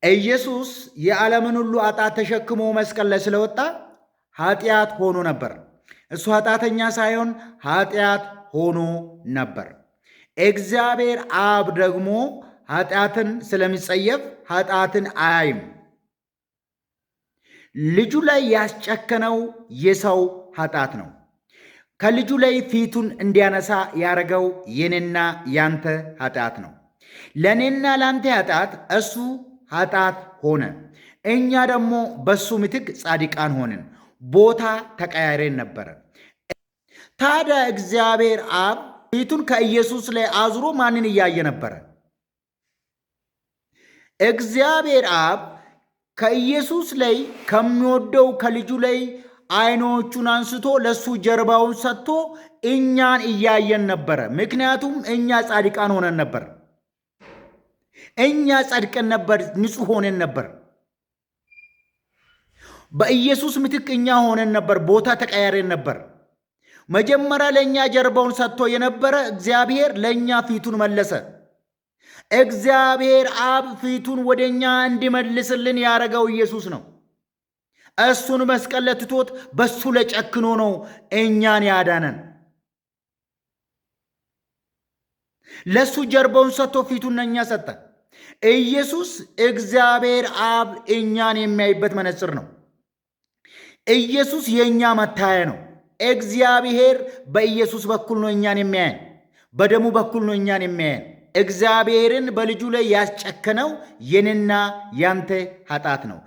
ኢየሱስ የዓለምን ሁሉ ኃጢአት ተሸክሞ መስቀል ላይ ስለወጣ ኃጢአት ሆኖ ነበር። እሱ ኃጢአተኛ ሳይሆን ኃጢአት ሆኖ ነበር። እግዚአብሔር አብ ደግሞ ኃጢአትን ስለሚጸየፍ ኃጢአትን አያይም። ልጁ ላይ ያስጨከነው የሰው ኃጢአት ነው። ከልጁ ላይ ፊቱን እንዲያነሳ ያደረገው የኔና ያንተ ኃጢአት ነው። ለእኔና ለአንተ ኃጢአት እሱ ኃጢአት ሆነ። እኛ ደግሞ በሱ ምትክ ጻድቃን ሆንን። ቦታ ተቀያይረን ነበረ። ታዲያ እግዚአብሔር አብ ፊቱን ከኢየሱስ ላይ አዙሮ ማንን እያየ ነበረ? እግዚአብሔር አብ ከኢየሱስ ላይ ከሚወደው ከልጁ ላይ ዓይኖቹን አንስቶ ለሱ ጀርባውን ሰጥቶ እኛን እያየን ነበረ። ምክንያቱም እኛ ጻድቃን ሆነን ነበር። እኛ ጸድቀን ነበር፣ ንጹሕ ሆነን ነበር። በኢየሱስ ምትክ እኛ ሆነን ነበር፣ ቦታ ተቀያሬን ነበር። መጀመሪያ ለእኛ ጀርባውን ሰጥቶ የነበረ እግዚአብሔር ለእኛ ፊቱን መለሰ። እግዚአብሔር አብ ፊቱን ወደ እኛ እንዲመልስልን ያደረገው ኢየሱስ ነው። እሱን መስቀል ላይ ትቶት በሱ ላይ ጨክኖ ነው እኛን ያዳነን። ለሱ ጀርባውን ሰጥቶ ፊቱን ለእኛ ሰጠ። ኢየሱስ እግዚአብሔር አብ እኛን የሚያይበት መነጽር ነው። ኢየሱስ የእኛ መታያ ነው። እግዚአብሔር በኢየሱስ በኩል ነው እኛን የሚያየን፣ በደሙ በኩል ነው እኛን የሚያየን። እግዚአብሔርን በልጁ ላይ ያስጨከነው የኔና ያንተ ኃጢአት ነው።